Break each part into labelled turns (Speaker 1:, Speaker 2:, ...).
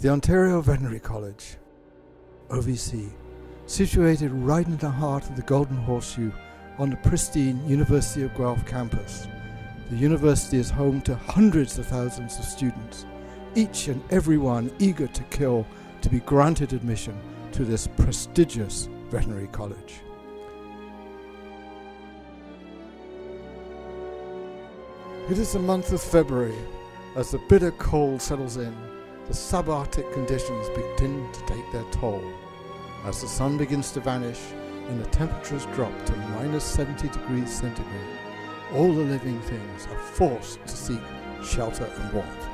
Speaker 1: The Ontario Veterinary College, OVC, situated right in the heart of the Golden Horseshoe on the pristine University of Guelph campus. The university is home to hundreds of thousands of students, each and every one eager to kill to be granted admission to this prestigious veterinary college. It is the month of February. As the bitter cold settles in, the subarctic conditions begin to take their toll. As the sun begins to vanish and the temperatures drop to minus 70 degrees centigrade, all the living things are forced to seek shelter and warmth.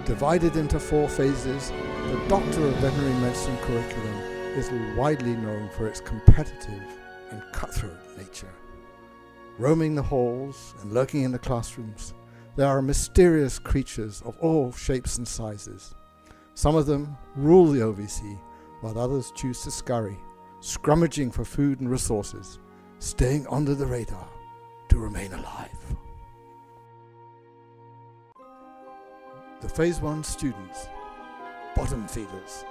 Speaker 1: Divided into 4 phases, the Doctor of Veterinary Medicine curriculum is widely known for its competitive and cutthroat nature. Roaming the halls and lurking in the classrooms, there are mysterious creatures of all shapes and sizes. Some of them rule the OVC, while others choose to scurry, scrummaging for food and resources, staying under the radar to remain alive. The Phase 1 students, bottom feeders,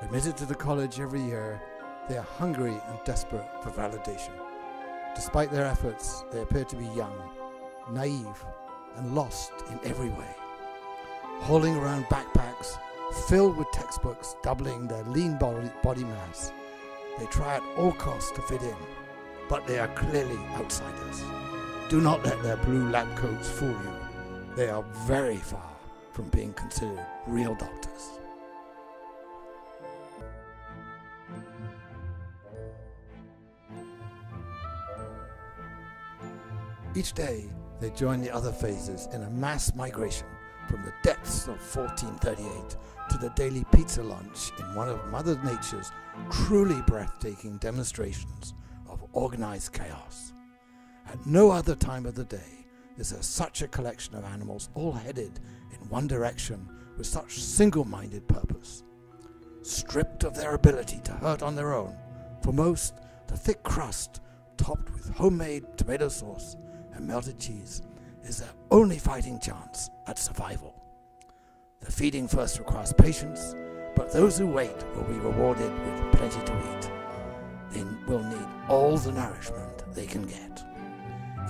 Speaker 1: admitted to the college every year, they are hungry and desperate for validation. Despite their efforts, they appear to be young, naive, and lost in every way. Hauling around backpacks filled with textbooks doubling their lean body mass, they try at all costs to fit in, but they are clearly outsiders. Do not let their blue lab coats fool you. They are very far from being considered real doctors. Each day, they join the other phases in a mass migration from the depths of 1438 to the daily pizza lunch in one of Mother Nature's truly breathtaking demonstrations of organized chaos. At no other time of the day is there such a collection of animals all headed in one direction with such single-minded purpose. Stripped of their ability to hurt on their own, for most, the thick crust, topped with homemade tomato sauce and melted cheese, is their only fighting chance at survival. The feeding first requires patience, but those who wait will be rewarded with plenty to eat. They will need all the nourishment they can get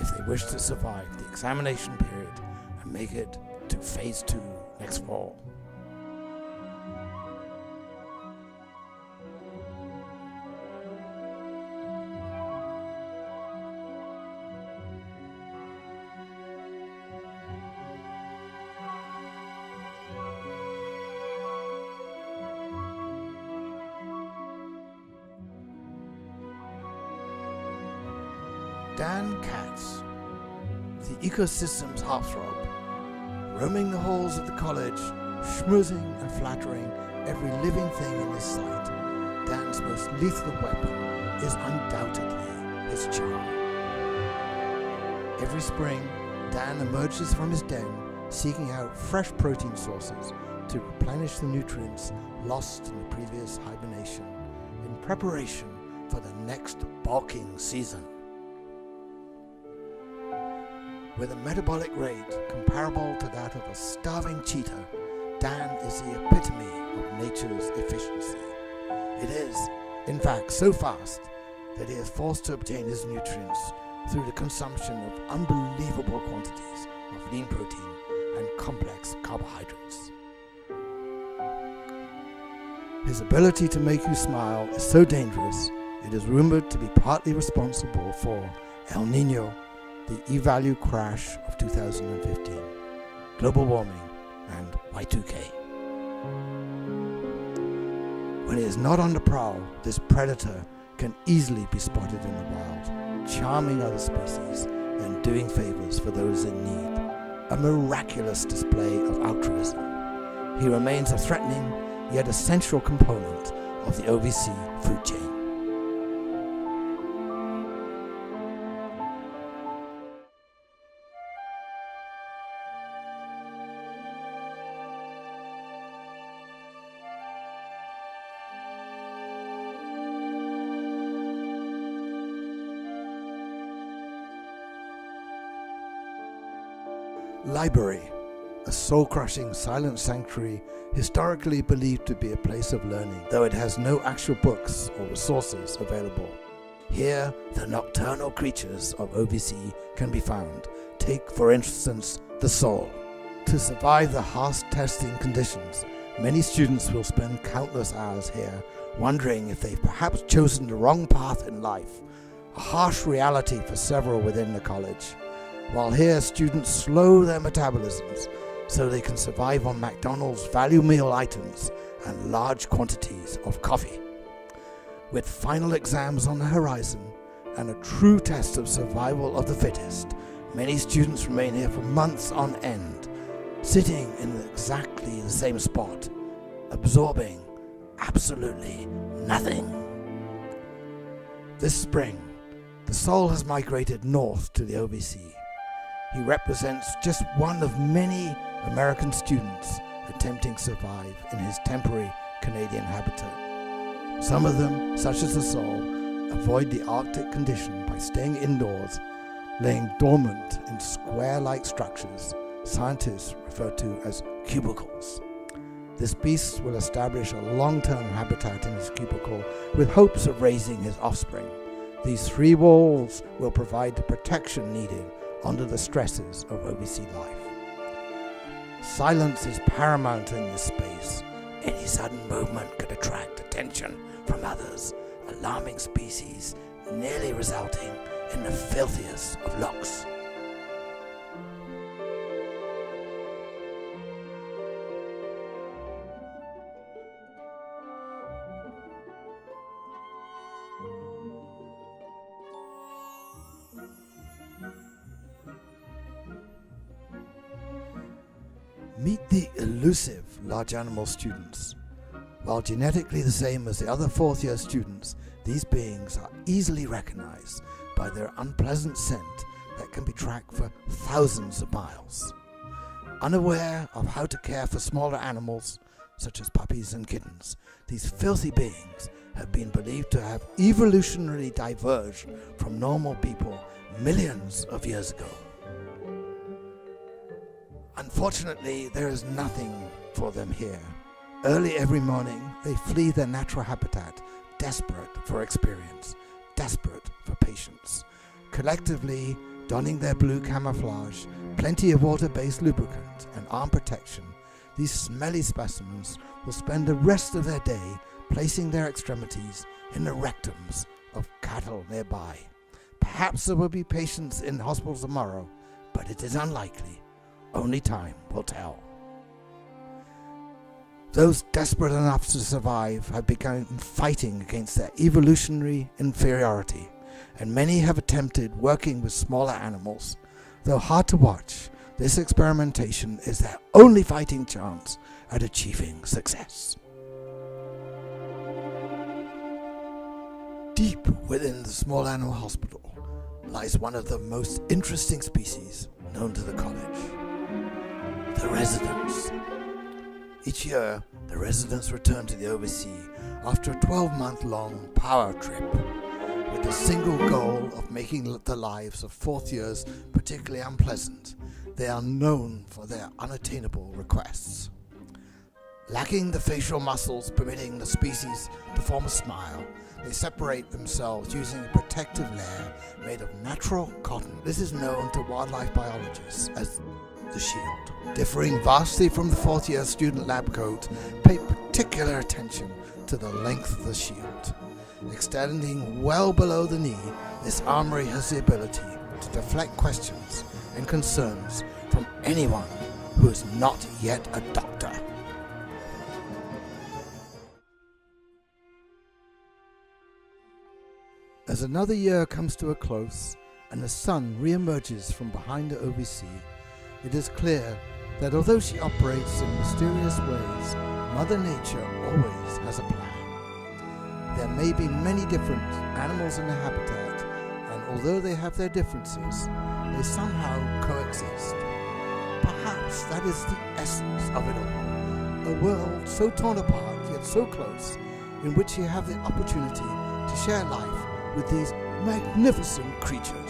Speaker 1: if they wish to survive the examination period and make it to Phase 2 next fall. Katz, the ecosystem's heartthrob, roaming the halls of the college, schmoozing and flattering every living thing in his sight, Dan's most lethal weapon is undoubtedly his charm. Every spring, Dan emerges from his den, seeking out fresh protein sources to replenish the nutrients lost in the previous hibernation, in preparation for the next bulking season. With a metabolic rate comparable to that of a starving cheetah, Dan is the epitome of nature's efficiency. It is, in fact, so fast that he is forced to obtain his nutrients through the consumption of unbelievable quantities of lean protein and complex carbohydrates. His ability to make you smile is so dangerous, it is rumored to be partly responsible for El Nino, the E-value crash of 2015, global warming, and Y2K. When he is not on the prowl, this predator can easily be spotted in the wild, charming other species and doing favors for those in need. A miraculous display of altruism. He remains a threatening yet essential component of the OVC food chain. Library, a soul-crushing silent sanctuary historically believed to be a place of learning, though it has no actual books or resources available. Here, the nocturnal creatures of OVC can be found. Take, for instance, the soul. To survive the harsh testing conditions, many students will spend countless hours here, wondering if they've perhaps chosen the wrong path in life, a harsh reality for several within the college. While here, students slow their metabolisms so they can survive on McDonald's value meal items and large quantities of coffee. With final exams on the horizon and a true test of survival of the fittest, many students remain here for months on end, sitting in exactly the same spot, absorbing absolutely nothing. This spring, the soul has migrated north to the OVC. He represents just one of many American students attempting to survive in his temporary Canadian habitat. Some of them, such as the soul, avoid the Arctic condition by staying indoors, laying dormant in square-like structures scientists refer to as cubicles. This beast will establish a long-term habitat in his cubicle with hopes of raising his offspring. These 3 walls will provide the protection needed under the stresses of OVC life. Silence is paramount in this space. Any sudden movement could attract attention from others, alarming species, nearly resulting in the filthiest of looks. Meet the elusive large animal students. While genetically the same as the other 4th year students, these beings are easily recognized by their unpleasant scent that can be tracked for thousands of miles. Unaware of how to care for smaller animals, such as puppies and kittens, these filthy beings have been believed to have evolutionarily diverged from normal people millions of years ago. Unfortunately, there is nothing for them here. Early every morning, they flee their natural habitat, desperate for experience, desperate for patience. Collectively, donning their blue camouflage, plenty of water-based lubricant, and arm protection, these smelly specimens will spend the rest of their day placing their extremities in the rectums of cattle nearby. Perhaps there will be patients in hospital tomorrow, but it is unlikely. Only time will tell. Those desperate enough to survive have begun fighting against their evolutionary inferiority, and many have attempted working with smaller animals. Though hard to watch, this experimentation is their only fighting chance at achieving success. Deep within the small animal hospital lies one of the most interesting species known to the college. The residents. Each year, the residents return to the OVC after a 12-month-long power trip with the single goal of making the lives of 4th years particularly unpleasant. They are known for their unattainable requests. Lacking the facial muscles permitting the species to form a smile, they separate themselves using a protective layer made of natural cotton. This is known to wildlife biologists as the shield. Differing vastly from the 4th year student lab coat, pay particular attention to the length of the shield. Extending well below the knee, this armory has the ability to deflect questions and concerns from anyone who is not yet a doctor. As another year comes to a close and the sun re-emerges from behind the OVC, it is clear that although she operates in mysterious ways, Mother Nature always has a plan. There may be many different animals in the habitat, and although they have their differences, they somehow coexist. Perhaps that is the essence of it all. A world so torn apart yet so close, in which you have the opportunity to share life with these magnificent creatures.